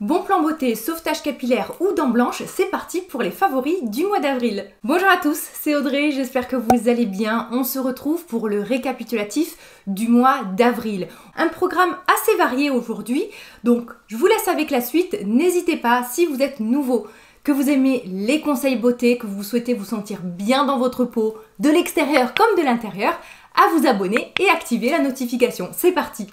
Bon plan beauté, sauvetage capillaire ou dents blanches, c'est parti pour les favoris du mois d'avril. Bonjour à tous, c'est Audrey, j'espère que vous allez bien. On se retrouve pour le récapitulatif du mois d'avril. Un programme assez varié aujourd'hui, donc je vous laisse avec la suite. N'hésitez pas, si vous êtes nouveau, que vous aimez les conseils beauté, que vous souhaitez vous sentir bien dans votre peau, de l'extérieur comme de l'intérieur, à vous abonner et activer la notification. C'est parti!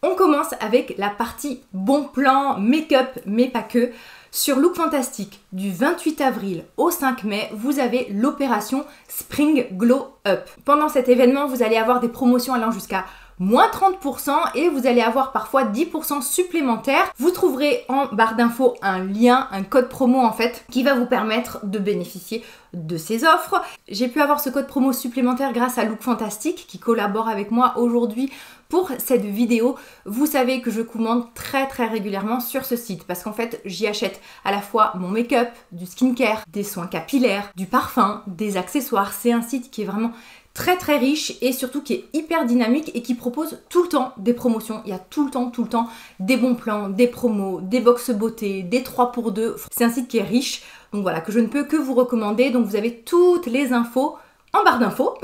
On commence avec la partie bon plan, make-up, mais pas que. Sur Look Fantastic, du 28 avril au 5 mai, vous avez l'opération Spring Glow Up. Pendant cet événement, vous allez avoir des promotions allant jusqu'à moins 30% et vous allez avoir parfois 10% supplémentaires. Vous trouverez en barre d'infos un lien, un code promo en fait, qui va vous permettre de bénéficier de ces offres. J'ai pu avoir ce code promo supplémentaire grâce à Look Fantastic qui collabore avec moi aujourd'hui pour cette vidéo. Vous savez que je commande très régulièrement sur ce site parce qu'en fait j'y achète à la fois mon make-up, du skincare, des soins capillaires, du parfum, des accessoires. C'est un site qui est vraiment très riche et surtout qui est hyper dynamique et qui propose tout le temps des promotions. Il y a tout le temps des bons plans, des promos, des box beauté, des 3 pour 2. C'est un site qui est riche, donc voilà, que je ne peux que vous recommander. Donc vous avez toutes les infos en barre d'infos.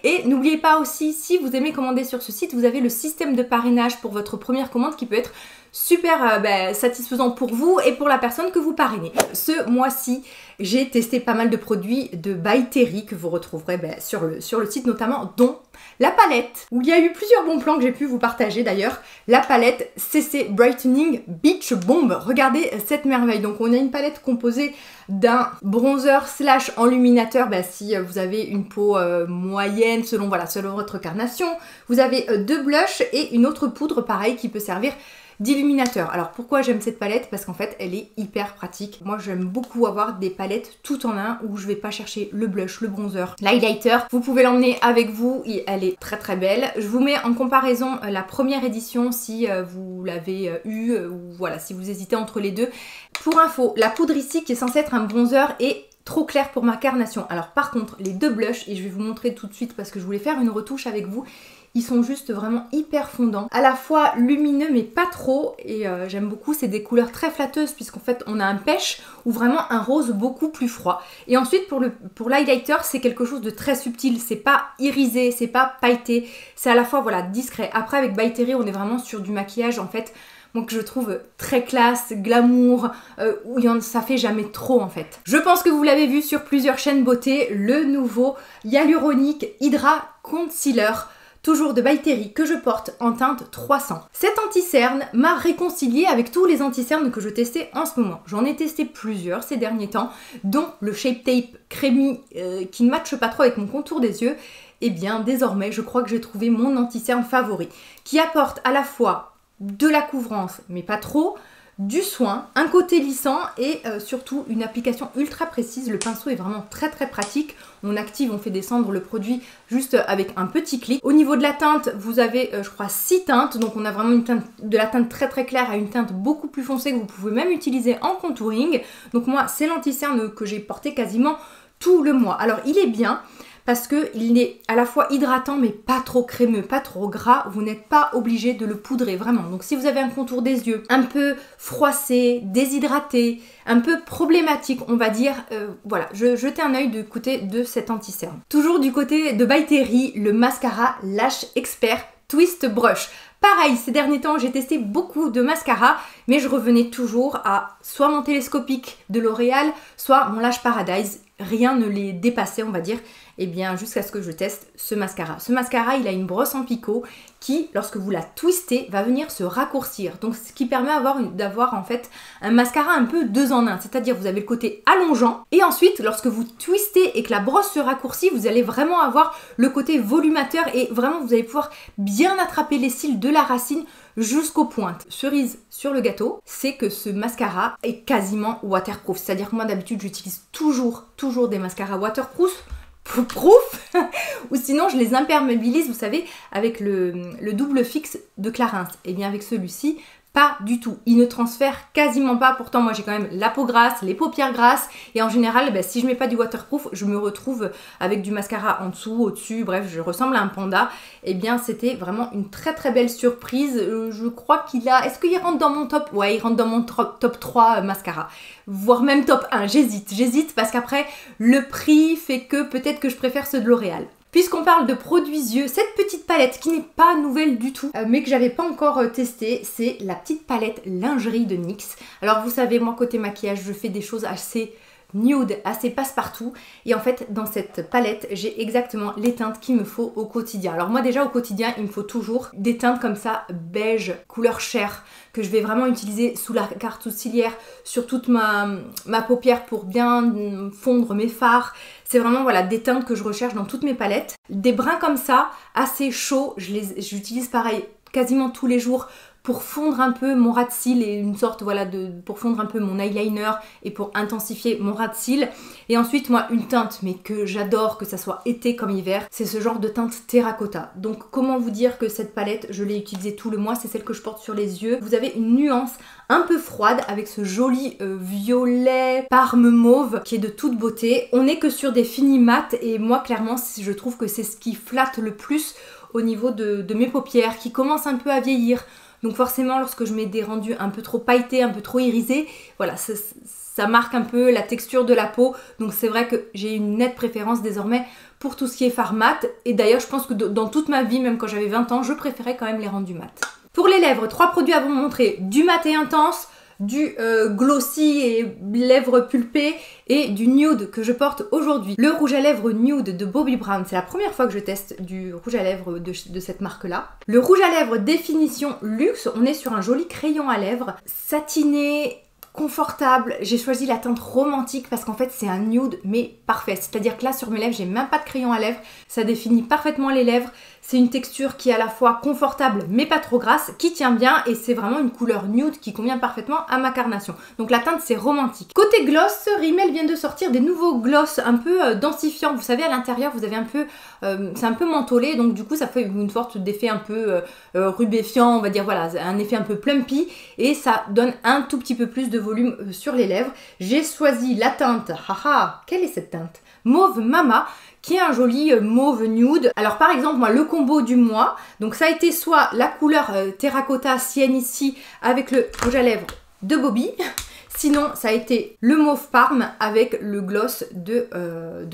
Et n'oubliez pas aussi, si vous aimez commander sur ce site, vous avez le système de parrainage pour votre première commande qui peut être super satisfaisant pour vous et pour la personne que vous parrainez. Ce mois-ci, j'ai testé pas mal de produits de By Terry que vous retrouverez sur le site notamment, dont la palette, où il y a eu plusieurs bons plans que j'ai pu vous partager d'ailleurs. La palette CC Brightening Beach Bomb. Regardez cette merveille. Donc on a une palette composée d'un bronzer slash enluminateur si vous avez une peau moyenne selon votre carnation. Vous avez 2 blushs et une autre poudre pareil qui peut servir d'illuminateur. Alors pourquoi j'aime cette palette? Parce qu'en fait elle est hyper pratique. Moi j'aime beaucoup avoir des palettes tout en un où je vais pas chercher le blush, le bronzer, l'highlighter. Vous pouvez l'emmener avec vous et elle est très belle. Je vous mets en comparaison la première édition si vous l'avez eu ou voilà, si vous hésitez entre les deux. Pour info, la poudre ici qui est censée être un bronzer est trop clair pour ma carnation. Alors par contre les 2 blushs, et je vais vous montrer tout de suite parce que je voulais faire une retouche avec vous, ils sont juste vraiment hyper fondants, à la fois lumineux mais pas trop, et j'aime beaucoup. C'est des couleurs très flatteuses puisqu'en fait on a un pêche ou vraiment un rose beaucoup plus froid. Et ensuite pour l'highlighter, c'est quelque chose de très subtil, c'est pas irisé, c'est pas pailleté, c'est à la fois discret. Après avec By Terry on est vraiment sur du maquillage en fait que je trouve très classe, glamour, où ça fait jamais trop en fait. Je pense que vous l'avez vu sur plusieurs chaînes beauté, le nouveau Hyaluronic Hydra Concealer, toujours de By Terry, que je porte en teinte 300. Cet anti-cerne m'a réconcilié avec tous les anti-cernes que je testais en ce moment. J'en ai testé plusieurs ces derniers temps, dont le Shape Tape Creamy qui ne matche pas trop avec mon contour des yeux. Et bien désormais, je crois que j'ai trouvé mon anti-cerne favori, qui apporte à la fois de la couvrance, mais pas trop, du soin, un côté lissant et surtout une application ultra précise. Le pinceau est vraiment très pratique. On active, on fait descendre le produit juste avec un petit clic. Au niveau de la teinte, vous avez je crois 6 teintes, donc on a vraiment une teinte, de la teinte très claire à une teinte beaucoup plus foncée que vous pouvez même utiliser en contouring. Donc moi c'est l'anti-cerne que j'ai porté quasiment tout le mois. Alors il est bien parce qu'il est à la fois hydratant mais pas trop crémeux, pas trop gras. Vous n'êtes pas obligé de le poudrer vraiment. Donc si vous avez un contour des yeux un peu froissé, déshydraté, un peu problématique on va dire, voilà, jetez un œil du côté de cet anti-cerne. Toujours du côté de By Terry, le mascara Lash Expert Twist Brush. Pareil, ces derniers temps, j'ai testé beaucoup de mascaras, mais je revenais toujours à soit mon télescopique de L'Oréal, soit mon Lash Paradise. Rien ne les dépassait, on va dire, et bien jusqu'à ce que je teste ce mascara. Ce mascara, il a une brosse en picot qui, lorsque vous la twistez, va venir se raccourcir. Donc ce qui permet d'avoir en fait un mascara un peu 2 en 1, c'est-à-dire vous avez le côté allongeant, et ensuite lorsque vous twistez et que la brosse se raccourcit, vous allez vraiment avoir le côté volumateur et vraiment vous allez pouvoir bien attraper les cils de la racine jusqu'aux pointes. Cerise sur le gâteau, c'est que ce mascara est quasiment waterproof. C'est-à-dire que moi d'habitude j'utilise toujours des mascaras waterproof ou sinon je les imperméabilise, vous savez, avec le double fixe de Clarins. Et bien avec celui-ci, Pas du tout, il ne transfère quasiment pas, pourtant moi j'ai quand même la peau grasse, les paupières grasses et en général si je mets pas du waterproof, je me retrouve avec du mascara en dessous, au-dessus, bref je ressemble à un panda. Et bien c'était vraiment une très très belle surprise, je crois qu'il a, est-ce qu'il rentre dans mon top? Ouais, il rentre dans mon top 3 mascara, voire même top 1, j'hésite parce qu'après le prix fait que peut-être que je préfère ceux de L'Oréal. Puisqu'on parle de produits yeux, cette petite palette qui n'est pas nouvelle du tout, mais que j'avais pas encore testée, c'est la petite palette lingerie de NYX. Alors vous savez, moi côté maquillage, je fais des choses assez nude, assez passe-partout. Et en fait, dans cette palette, j'ai exactement les teintes qu'il me faut au quotidien. Alors moi déjà au quotidien, il me faut toujours des teintes comme ça, beige, couleur chair, que je vais vraiment utiliser sous la carte sourcilière, sur toute ma paupière pour bien fondre mes fards. C'est vraiment voilà, des teintes que je recherche dans toutes mes palettes. Des brins comme ça, assez chauds, j'utilise pareil quasiment tous les jours pour fondre un peu mon ras de cils et une sorte voilà pour fondre un peu mon eyeliner et pour intensifier mon ras de cils. Et ensuite moi une teinte mais que j'adore, que ça soit été comme hiver, c'est ce genre de teinte terracotta. Donc comment vous dire que cette palette je l'ai utilisée tout le mois, c'est celle que je porte sur les yeux. Vous avez une nuance un peu froide avec ce joli violet parme mauve qui est de toute beauté. On n'est que sur des finis mat et moi clairement je trouve que c'est ce qui flatte le plus au niveau de mes paupières qui commencent un peu à vieillir. Donc forcément lorsque je mets des rendus un peu trop pailletés, un peu trop irisés, voilà, ça marque un peu la texture de la peau. Donc c'est vrai que j'ai une nette préférence désormais pour tout ce qui est fard mat. Et d'ailleurs je pense que dans toute ma vie, même quand j'avais 20 ans, je préférais quand même les rendus mat. Pour les lèvres, 3 produits à vous montrer, du mat et intense, du glossy et lèvres pulpées et du nude que je porte aujourd'hui. Le rouge à lèvres nude de Bobbi Brown, c'est la première fois que je teste du rouge à lèvres de cette marque-là. Le rouge à lèvres définition luxe, on est sur un joli crayon à lèvres, satiné, confortable. J'ai choisi la teinte romantique parce qu'en fait c'est un nude mais parfait. C'est-à-dire que là sur mes lèvres j'ai même pas de crayon à lèvres, ça définit parfaitement les lèvres. C'est une texture qui est à la fois confortable mais pas trop grasse, qui tient bien et c'est vraiment une couleur nude qui convient parfaitement à ma carnation. Donc la teinte c'est romantique. Côté gloss, Rimmel vient de sortir des nouveaux gloss un peu densifiants. Vous savez à l'intérieur vous avez un peu, c'est un peu mentholé donc du coup ça fait une sorte d'effet un peu rubéfiant, on va dire voilà, un effet un peu plumpy et ça donne un tout petit peu plus de volume sur les lèvres. J'ai choisi la teinte, haha, quelle est cette teinte? Mauve Mama, qui est un joli mauve nude. Alors par exemple moi le combo du mois, donc ça a été soit la couleur terracotta sienne ici avec le rouge à lèvres de Bobbi, sinon ça a été le mauve parme avec le gloss de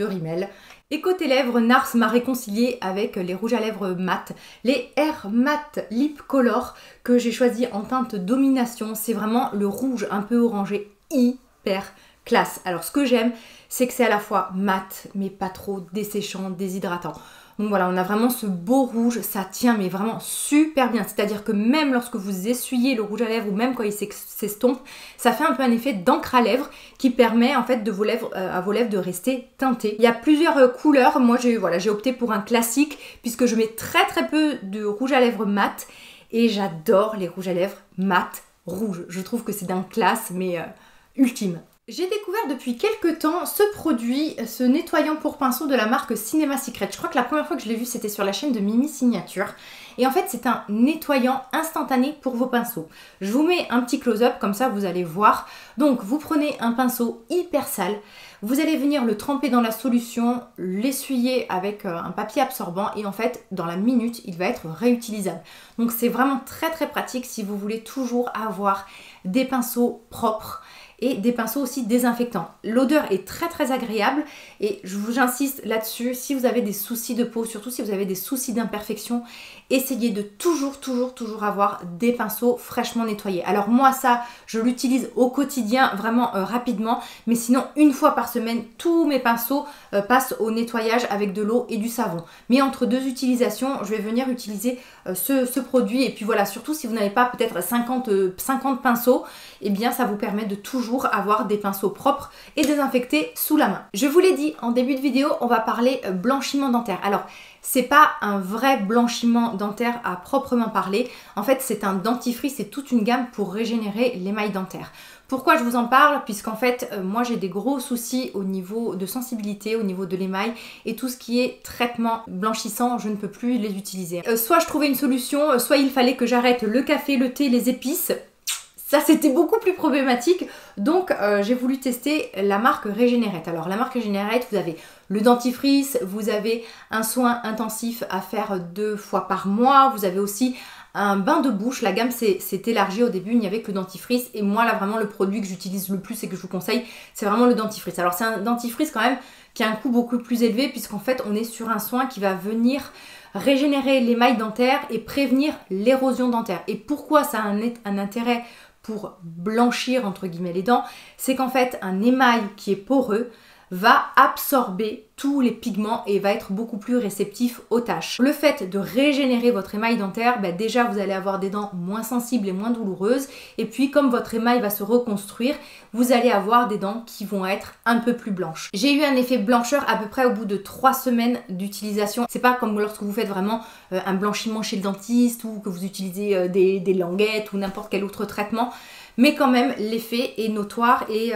Rimmel. Et côté lèvres, Nars m'a réconcilié avec les rouges à lèvres mat, les Air Matte Lip Color que j'ai choisi en teinte domination. C'est vraiment le rouge un peu orangé, hyper classe. Alors ce que j'aime, c'est que c'est à la fois mat, mais pas trop desséchant, déshydratant. Donc voilà, on a vraiment ce beau rouge, ça tient mais vraiment super bien. C'est-à-dire que même lorsque vous essuyez le rouge à lèvres ou même quand il s'estompe, ça fait un peu un effet d'encre à lèvres qui permet en fait de à vos lèvres de rester teintées. Il y a plusieurs couleurs, moi j'ai opté pour un classique puisque je mets très très peu de rouge à lèvres mat et j'adore les rouges à lèvres mat rouge. Je trouve que c'est d'un classe mais ultime. J'ai découvert depuis quelques temps ce produit, ce nettoyant pour pinceau de la marque Cinema Secret. Je crois que la première fois que je l'ai vu c'était sur la chaîne de Mimi Signature. Et en fait c'est un nettoyant instantané pour vos pinceaux. Je vous mets un petit close-up comme ça vous allez voir. Donc vous prenez un pinceau hyper sale, vous allez venir le tremper dans la solution, l'essuyer avec un papier absorbant et en fait dans la minute il va être réutilisable. Donc c'est vraiment très très pratique si vous voulez toujours avoir des pinceaux propres et des pinceaux aussi désinfectants. L'odeur est très très agréable et j'insiste là-dessus, si vous avez des soucis de peau, surtout si vous avez des soucis d'imperfection, essayez de toujours avoir des pinceaux fraîchement nettoyés. Alors moi ça, je l'utilise au quotidien vraiment rapidement, mais sinon une fois par semaine, tous mes pinceaux passent au nettoyage avec de l'eau et du savon. Mais entre deux utilisations, je vais venir utiliser ce produit et puis voilà, surtout si vous n'avez pas peut-être 50 pinceaux, et bien ça vous permet de toujours avoir des pinceaux propres et désinfectés sous la main. Je vous l'ai dit en début de vidéo, on va parler blanchiment dentaire. Alors c'est pas un vrai blanchiment dentaire à proprement parler. En fait c'est un dentifrice, c'est toute une gamme pour régénérer l'émail dentaire. Pourquoi je vous en parle? Puisqu'en fait moi j'ai des gros soucis au niveau de sensibilité, au niveau de l'émail et tout ce qui est traitement blanchissant, je ne peux plus les utiliser. Soit je trouvais une solution, soit il fallait que j'arrête le café, le thé, les épices. ça c'était beaucoup plus problématique, donc j'ai voulu tester la marque Regenerate. Alors la marque Regenerate, vous avez le dentifrice, vous avez un soin intensif à faire 2 fois par mois, vous avez aussi un bain de bouche. La gamme s'est élargie. Au début il n'y avait que le dentifrice et moi là vraiment le produit que j'utilise le plus et que je vous conseille, c'est vraiment le dentifrice. Alors c'est un dentifrice quand même qui a un coût beaucoup plus élevé puisqu'en fait on est sur un soin qui va venir régénérer l'émail dentaire et prévenir l'érosion dentaire. Et pourquoi ça a un intérêt pour blanchir entre guillemets les dents, c'est qu'en fait un émail qui est poreux va absorber tous les pigments et va être beaucoup plus réceptif aux taches. Le fait de régénérer votre émail dentaire, déjà vous allez avoir des dents moins sensibles et moins douloureuses, et puis comme votre émail va se reconstruire, vous allez avoir des dents qui vont être un peu plus blanches. J'ai eu un effet blancheur à peu près au bout de 3 semaines d'utilisation. C'est pas comme lorsque vous faites vraiment un blanchiment chez le dentiste ou que vous utilisez des languettes ou n'importe quel autre traitement, mais quand même l'effet est notoire et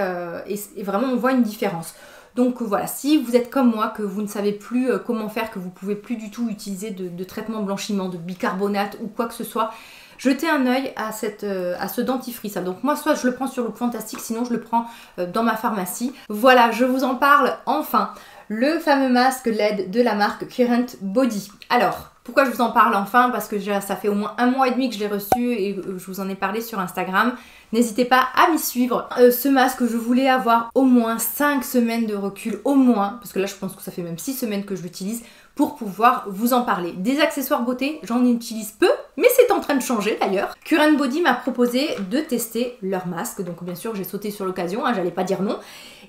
vraiment on voit une différence. Donc voilà, si vous êtes comme moi, que vous ne savez plus comment faire, que vous ne pouvez plus du tout utiliser de traitement blanchiment, de bicarbonate ou quoi que ce soit, jetez un œil à ce dentifrice. Donc moi, soit je le prends sur Look Fantastic, sinon je le prends dans ma pharmacie. Voilà, je vous en parle enfin. Le fameux masque LED de la marque Current Body. Alors, pourquoi je vous en parle enfin? Parce que ça fait au moins 1 mois et demi que je l'ai reçu et je vous en ai parlé sur Instagram. N'hésitez pas à m'y suivre. Ce masque, je voulais avoir au moins 5 semaines de recul, au moins, parce que là je pense que ça fait même 6 semaines que je l'utilise, pour pouvoir vous en parler. Des accessoires beauté, j'en utilise peu, mais c'est en train de changer d'ailleurs. Current Body m'a proposé de tester leur masque, donc bien sûr j'ai sauté sur l'occasion, j'allais pas dire non,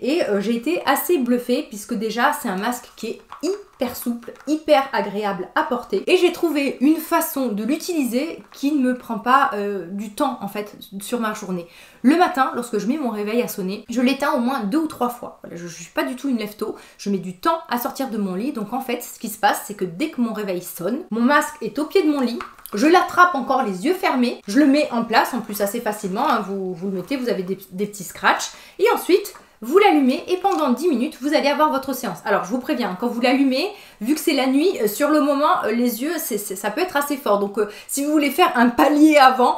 et j'ai été assez bluffée puisque déjà c'est un masque qui est hyper souple, hyper agréable à porter, et j'ai trouvé une façon de l'utiliser qui ne me prend pas du temps en fait sur ma journée. Le matin, lorsque je mets mon réveil à sonner, je l'éteins au moins 2 ou 3 fois. Voilà, je ne suis pas du tout une lève-tôt, je mets du temps à sortir de mon lit, donc en fait ce qui se passe c'est que dès que mon réveil sonne, mon masque est au pied de mon lit, je l'attrape encore les yeux fermés, je le mets en place en plus assez facilement, hein, vous le mettez, vous avez des petits scratchs, et ensuite vous l'allumez et pendant 10 minutes, vous allez avoir votre séance. Alors, je vous préviens, quand vous l'allumez, vu que c'est la nuit, sur le moment, les yeux, ça peut être assez fort. Donc, si vous voulez faire un palier avant,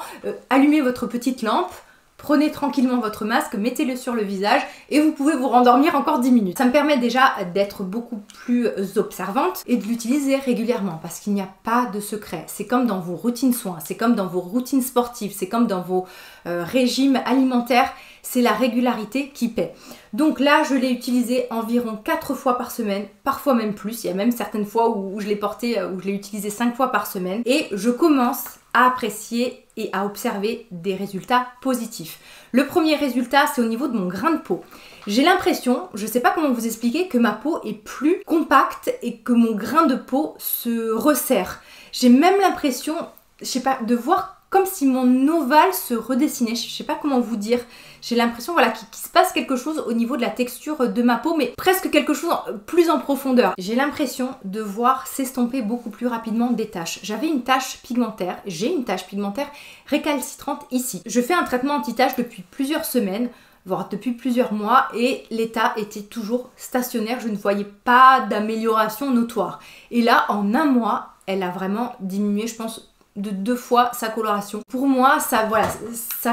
allumez votre petite lampe, prenez tranquillement votre masque, mettez-le sur le visage et vous pouvez vous rendormir encore 10 minutes. Ça me permet déjà d'être beaucoup plus observante et de l'utiliser régulièrement parce qu'il n'y a pas de secret. C'est comme dans vos routines soins, c'est comme dans vos routines sportives, c'est comme dans vos régimes alimentaires. C'est la régularité qui paie. Donc là, je l'ai utilisé environ 4 fois par semaine, parfois même plus. Il y a même certaines fois où je l'ai porté, où je l'ai utilisé 5 fois par semaine. Et je commence à apprécier et à observer des résultats positifs. Le premier résultat, c'est au niveau de mon grain de peau. J'ai l'impression, je ne sais pas comment vous expliquer, que ma peau est plus compacte et que mon grain de peau se resserre. J'ai même l'impression, je sais pas, de voir comme si mon ovale se redessinait, je sais pas comment vous dire. J'ai l'impression voilà, qu'il se passe quelque chose au niveau de la texture de ma peau, mais presque quelque chose plus en profondeur. J'ai l'impression de voir s'estomper beaucoup plus rapidement des taches. J'avais une tache pigmentaire, j'ai une tache pigmentaire récalcitrante ici. Je fais un traitement anti-tache depuis plusieurs semaines, voire depuis plusieurs mois, et l'état était toujours stationnaire, je ne voyais pas d'amélioration notoire. Et là, en 1 mois, elle a vraiment diminué, je pense, de 2 fois sa coloration. Pour moi, ça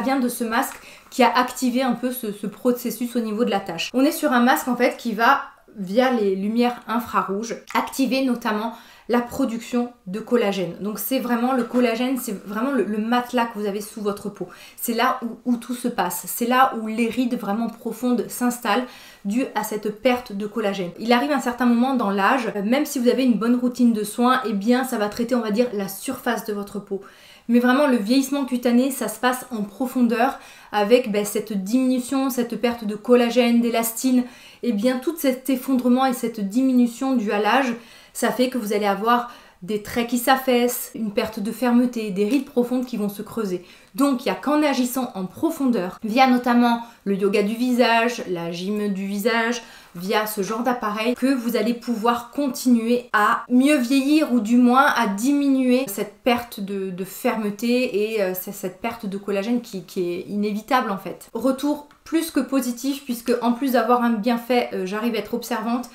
vient de ce masque qui a activé un peu ce processus au niveau de la tache. On est sur un masque en fait qui va, via les lumières infrarouges, activer notamment la production de collagène. Donc c'est vraiment le collagène, c'est vraiment le matelas que vous avez sous votre peau. C'est là où tout se passe. C'est là où les rides vraiment profondes s'installent dû à cette perte de collagène. Il arrive un certain moment dans l'âge, même si vous avez une bonne routine de soins, eh bien ça va traiter, on va dire, la surface de votre peau. Mais vraiment le vieillissement cutané, ça se passe en profondeur avec cette diminution, cette perte de collagène, d'élastine, et bien tout cet effondrement et cette diminution due à l'âge, ça fait que vous allez avoir des traits qui s'affaissent, une perte de fermeté, des rides profondes qui vont se creuser. Donc il n'y a qu'en agissant en profondeur, via notamment le yoga du visage, la gym du visage, via ce genre d'appareil, que vous allez pouvoir continuer à mieux vieillir ou du moins à diminuer cette perte de fermeté et cette perte de collagène qui est inévitable en fait. Retour plus que positif puisque en plus d'avoir un bienfait, j'arrive à être observante.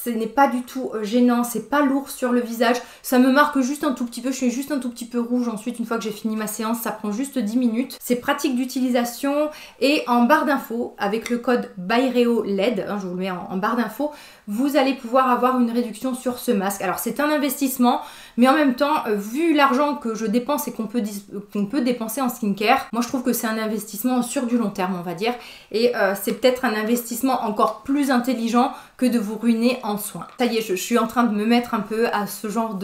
ce n'est pas du tout gênant, c'est pas lourd sur le visage, ça me marque juste un tout petit peu, je suis juste un tout petit peu rouge ensuite une fois que j'ai fini ma séance, ça prend juste 10 minutes. C'est pratique d'utilisation et en barre d'infos, avec le code BYREO-LED, je vous le mets en barre d'infos, vous allez pouvoir avoir une réduction sur ce masque. Alors c'est un investissement, mais en même temps, vu l'argent que je dépense et qu'on peut dépenser en skincare, moi je trouve que c'est un investissement sur du long terme, on va dire, et c'est peut-être un investissement encore plus intelligent que de vous ruiner en soins. Ça y est, je suis en train de me mettre un peu à ce genre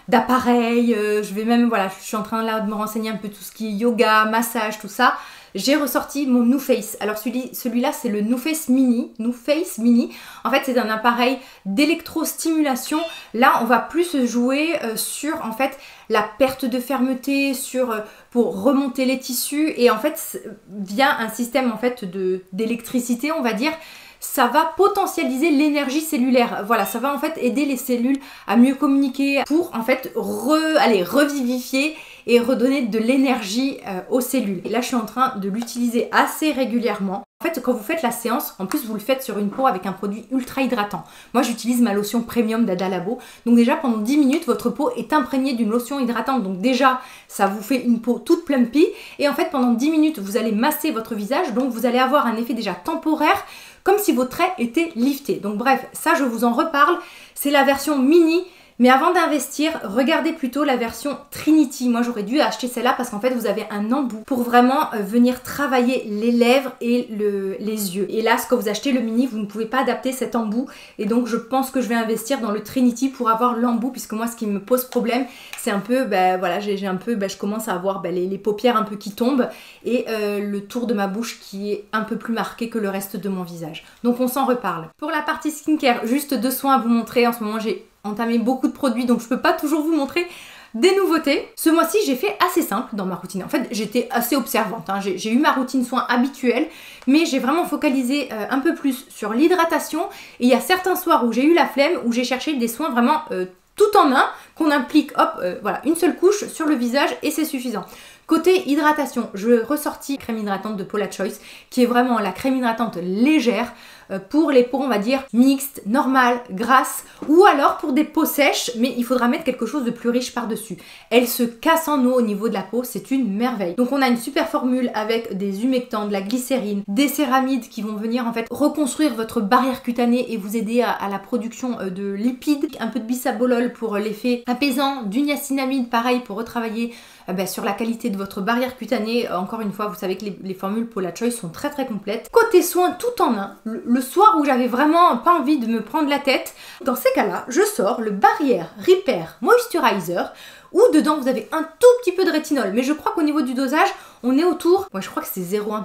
d'appareil, je vais même, voilà, je suis en train là de me renseigner un peu tout ce qui est yoga, massage, tout ça. J'ai ressorti mon NuFace. Alors celui-là, c'est le NuFace Mini. En fait, c'est un appareil d'électrostimulation. Là, on va plus jouer sur en fait la perte de fermeté, pour remonter les tissus. Et en fait, via un système en fait d'électricité, on va dire, ça va potentialiser l'énergie cellulaire. Voilà, ça va en fait aider les cellules à mieux communiquer pour en fait revivifier et redonner de l'énergie aux cellules. Et là, je suis en train de l'utiliser assez régulièrement. En fait, quand vous faites la séance, en plus, vous le faites sur une peau avec un produit ultra hydratant. Moi, j'utilise ma lotion premium d'Ada Labo. Donc déjà, pendant 10 minutes, votre peau est imprégnée d'une lotion hydratante. Donc déjà, ça vous fait une peau toute plumpy. Et en fait, pendant 10 minutes, vous allez masser votre visage. Donc vous allez avoir un effet déjà temporaire, comme si vos traits étaient liftés. Donc bref, ça, je vous en reparle. C'est la version mini. Mais avant d'investir, regardez plutôt la version Trinity. Moi, j'aurais dû acheter celle-là parce qu'en fait, vous avez un embout pour vraiment venir travailler les lèvres et les yeux. Et là, quand vous achetez le mini, vous ne pouvez pas adapter cet embout. Et donc, je pense que je vais investir dans le Trinity pour avoir l'embout, puisque moi, ce qui me pose problème, c'est un peu, voilà, j'ai un peu, je commence à avoir les paupières un peu qui tombent et le tour de ma bouche qui est un peu plus marqué que le reste de mon visage. Donc, on s'en reparle. Pour la partie skincare, juste 2 soins à vous montrer. En ce moment, j'ai entamé beaucoup de produits, donc je peux pas toujours vous montrer des nouveautés. Ce mois-ci, j'ai fait assez simple dans ma routine. En fait, j'étais assez observante, hein. J'ai eu ma routine soins habituelle, mais j'ai vraiment focalisé un peu plus sur l'hydratation. Et il y a certains soirs où j'ai eu la flemme, où j'ai cherché des soins vraiment tout en un, qu'on implique, hop, voilà, une seule couche sur le visage et c'est suffisant. Côté hydratation, je ressortis crème hydratante de Paula Choice, qui est vraiment la crème hydratante légère pour les peaux, on va dire, mixtes, normales, grasses, ou alors pour des peaux sèches, mais il faudra mettre quelque chose de plus riche par-dessus. Elle se casse en eau au niveau de la peau, c'est une merveille. Donc on a une super formule avec des humectants, de la glycérine, des céramides qui vont venir en fait reconstruire votre barrière cutanée et vous aider à la production de lipides, un peu de bisabolol pour l'effet apaisant, du niacinamide pareil pour retravailler sur la qualité de votre barrière cutanée. Encore une fois, vous savez que les formules Paula Choice sont très très complètes. Côté soins tout en un, le soir où j'avais vraiment pas envie de me prendre la tête, dans ces cas-là, je sors le Barrière Repair Moisturizer où dedans vous avez un tout petit peu de rétinol. Mais je crois qu'au niveau du dosage, on est autour, je crois que c'est 0,1%.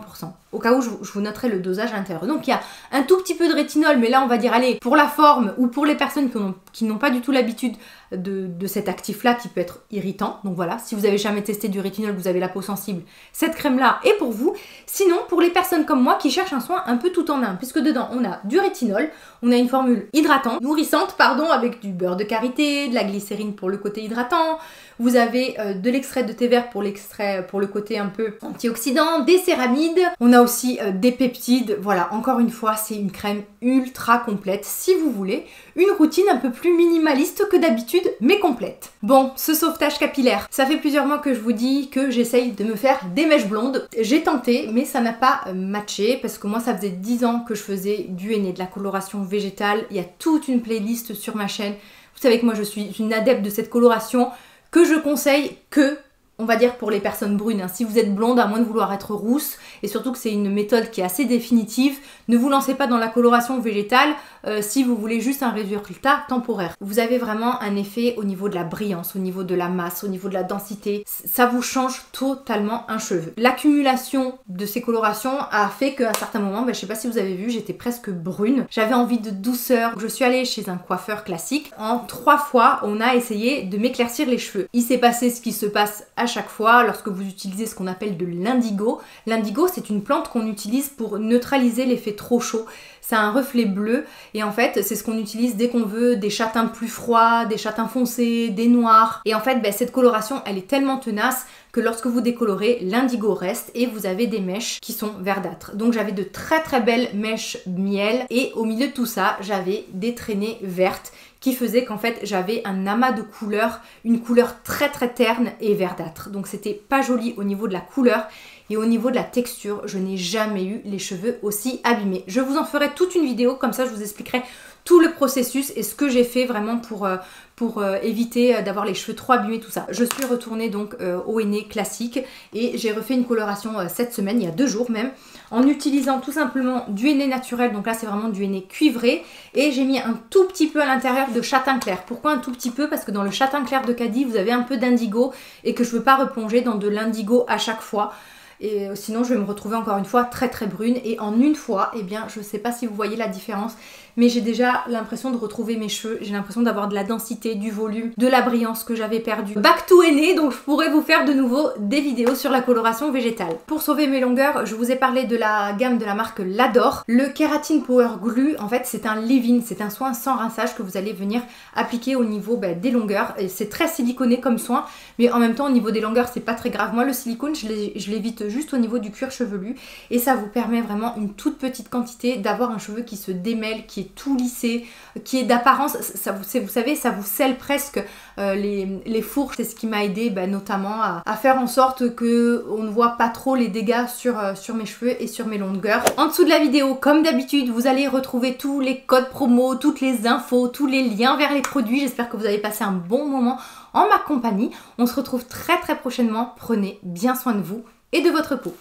Au cas où je vous noterai le dosage à l'intérieur. Donc il y a un tout petit peu de rétinol, mais là on va dire, allez, pour la forme ou pour les personnes qui n'ont pas du tout l'habitude de cet actif-là qui peut être irritant. Donc voilà, si vous avez jamais testé du rétinol, vous avez la peau sensible, cette crème-là est pour vous. Sinon, pour les personnes comme moi qui cherchent un soin un peu tout en un, puisque dedans on a du rétinol, on a une formule hydratante, nourrissante, pardon, avec du beurre de karité, de la glycérine pour le côté hydratant, vous avez de l'extrait de thé vert pour le côté un peu antioxydant, des céramides, on a aussi des peptides. Voilà, encore une fois, c'est une crème ultra complète si vous voulez une routine un peu plus minimaliste que d'habitude, mais complète. Bon, ce sauvetage capillaire, ça fait plusieurs mois que je vous dis que j'essaye de me faire des mèches blondes. J'ai tenté, mais ça n'a pas matché parce que moi, ça faisait 10 ans que je faisais du henné, de la coloration végétale. Il y a toute une playlist sur ma chaîne. Vous savez que moi, je suis une adepte de cette coloration que je conseille que, on va dire, pour les personnes brunes. Hein. Si vous êtes blonde, à moins de vouloir être rousse, et surtout que c'est une méthode qui est assez définitive, ne vous lancez pas dans la coloration végétale si vous voulez juste un résultat temporaire. Vous avez vraiment un effet au niveau de la brillance, au niveau de la masse, au niveau de la densité. Ça vous change totalement un cheveu. L'accumulation de ces colorations a fait qu'à un certain moment, je sais pas si vous avez vu, j'étais presque brune. J'avais envie de douceur. Je suis allée chez un coiffeur classique. En 3 fois, on a essayé de m'éclaircir les cheveux. Il s'est passé ce qui se passe à chaque fois lorsque vous utilisez ce qu'on appelle de l'indigo. L'indigo, c'est une plante qu'on utilise pour neutraliser l'effet trop chaud. C'est un reflet bleu et en fait c'est ce qu'on utilise dès qu'on veut des châtains plus froids, des châtains foncés, des noirs. Et en fait cette coloration elle est tellement tenace que lorsque vous décolorez, l'indigo reste et vous avez des mèches qui sont verdâtres. Donc j'avais de très très belles mèches miel et au milieu de tout ça, j'avais des traînées vertes qui faisait qu'en fait j'avais un amas de couleurs, une couleur très très terne et verdâtre. Donc c'était pas joli au niveau de la couleur et au niveau de la texture, je n'ai jamais eu les cheveux aussi abîmés. Je vous en ferai toute une vidéo, comme ça je vous expliquerai tout le processus et ce que j'ai fait vraiment pour éviter d'avoir les cheveux trop abîmés, tout ça. Je suis retournée donc au henné classique et j'ai refait une coloration cette semaine, il y a 2 jours même, en utilisant tout simplement du henné naturel. Donc là c'est vraiment du henné cuivré et j'ai mis un tout petit peu à l'intérieur de châtain clair. Pourquoi un tout petit peu? Parce que dans le châtain clair de Caddy vous avez un peu d'indigo et que je ne veux pas replonger dans de l'indigo à chaque fois. Et sinon je vais me retrouver encore une fois très très brune et en une fois, eh bien je sais pas si vous voyez la différence, mais j'ai déjà l'impression de retrouver mes cheveux, j'ai l'impression d'avoir de la densité, du volume, de la brillance que j'avais perdue. Back to henné, donc je pourrais vous faire de nouveau des vidéos sur la coloration végétale. Pour sauver mes longueurs, je vous ai parlé de la gamme de la marque L'Adore. Le Keratin Power Glue, en fait c'est un leave-in, c'est un soin sans rinçage que vous allez venir appliquer au niveau des longueurs. Et c'est très siliconé comme soin, mais en même temps au niveau des longueurs c'est pas très grave. Moi le silicone je l'évite juste au niveau du cuir chevelu et ça vous permet vraiment une toute petite quantité d'avoir un cheveu qui se démêle, qui est tout lissé, qui est d'apparence, vous savez, ça vous scelle presque les fourches. C'est ce qui m'a aidé notamment à faire en sorte que on ne voit pas trop les dégâts sur mes cheveux et sur mes longueurs. En dessous de la vidéo, comme d'habitude, vous allez retrouver tous les codes promo, toutes les infos, tous les liens vers les produits. J'espère que vous avez passé un bon moment en ma compagnie. On se retrouve très très prochainement. Prenez bien soin de vous et de votre peau.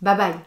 Bye bye!